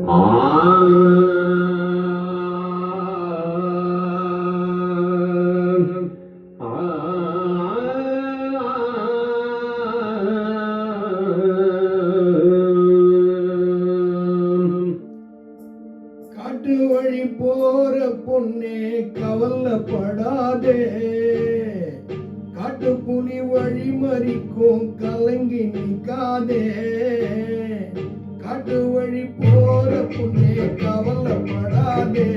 காட்டு வழி போற பொண்ணே கவலைப்படாதே, காட்டு புலி வழி மறிக்கும் கலங்கி நிற்காதே. காட்டு வழி போற பொண்ணே கவலைப்படாதே,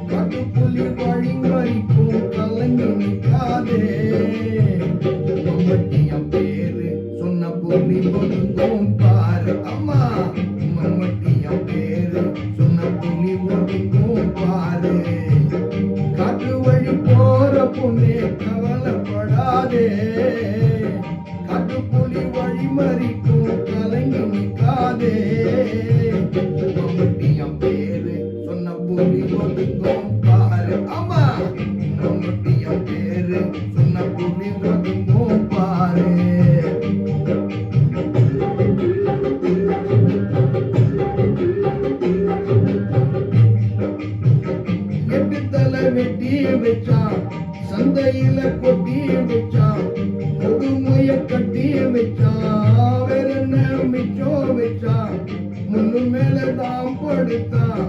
காட்டு புலி வழி மறிக்கும் கலங்கி நிற்காதே. மம்மட்டியம் பேரு சொன்ன புலி ஒதுங்கும் பாரு அம்மா, மம்மட்டியம் பேரு சொன்ன புலி ஒதுங்கும் பாரு. காட்டு வழி போற பொண்ணே கவலைப்படாதே, காட்டு புலி வழி மறிக்கும் கலங்கி நிற்காதே. மம்மட்டியம் பேரு சொன்ன புலி ஒதுங்கும் பாரு அம்மா, மம்மட்டியம் பேரு சொன்ன புலி ஒதுங்கும் பாரு. எட்டு தலை வெட்டி வச்சான், சந்தையில கொட்டி வச்சான், கொடுமைய கட்டி வச்சான், வேற என்ன மிச்சம் வச்சான். முன்னு மேலதான் படுத்தான்,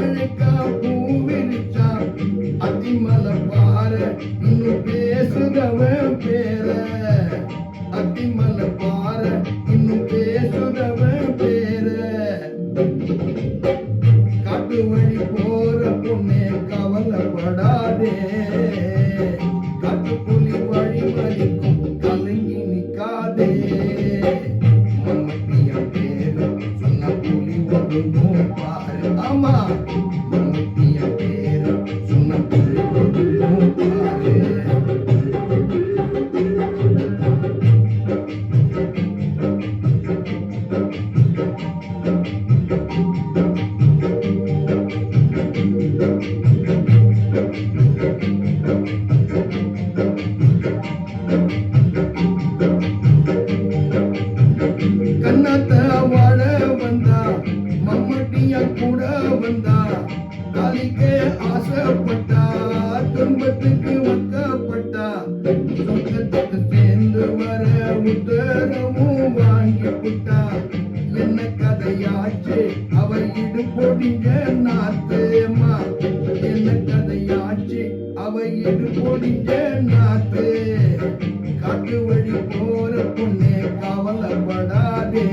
எழுக்கா பூ விரிச்சான். அத்திமலை பார இன்னும் பேசுதவன் பேர, அத்திமலை பார இன்னும் பேசுதவன் பேர. காட்டு வழி போற பொண்ணே கவலைப்படாதே, காட்டு புலி வழி மறிக்கும் கலங்கி நிற்காதே. மம்மட்டியம் பேரு சொன்ன புலி ஒதுங்கும் பாரு ஆமா, மம்மட்டியம் பேரு சொன்ன புலி ஒதுங்கும் பாரு. கண்ணாத்த வாழ வந்தா, மம்மட்டிய கூட வந்தா, காலிக்க ஆசைப்பட்டா, துன்பத்துக்கு வக்கப்பட்டா. சொந்தத்துக்கு சேர்ந்து வர உத்தரவும் வாங்கி புட்டா. என்ன கதையாச்சு அவ இடு பொடிஞ்ச நாத்தேமா, என்ன கதையாச்சு அவ இடு பொடிஞ்ச நாத்து. காட்டு வழி போற பொண்ணே கவலைப்படாதே,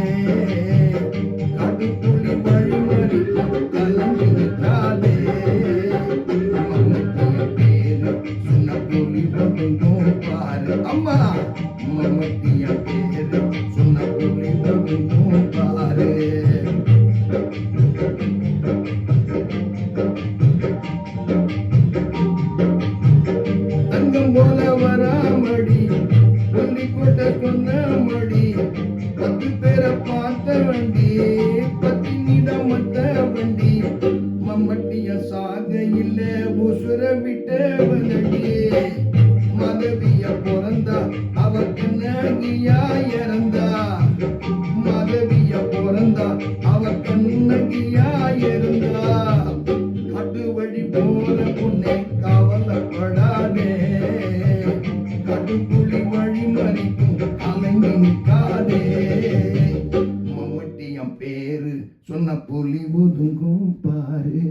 காட்டு புலி வழி மறிக்கும் கலங்கி நிற்காதே. மம்மட்டியம் பேரு சொன்ன புலி ஒதுங்கும் பாரு அம்மா, மம்மட்டியம் பேரு சொன்ன புலி ஒதுங்கும் பாரு. தங்கம் போல வராமடி, சொல்லி கொண்ட சொன்ன மடி, 10 பேரை பார்த்த வண்டி, பத்தினிடம் மத்த வண்டி. மம்மட்டிய சாக இல்ல உசுர விட்ட வண்டி. மதவிய பிறந்தா அவ கண்ணகியா இறந்தா, மதவிய பிறந்தா அவ கண்ணகியா இருந்தா. காட்டு வழி போற பொண்ணே கவலைப்படாதே, காட்டு புலி வழி மறிக்கும் கலங்கி நிற்காதே. மம்மட்டியம் பேரு சொன்ன புலி ஒதுங்கும் பாரு.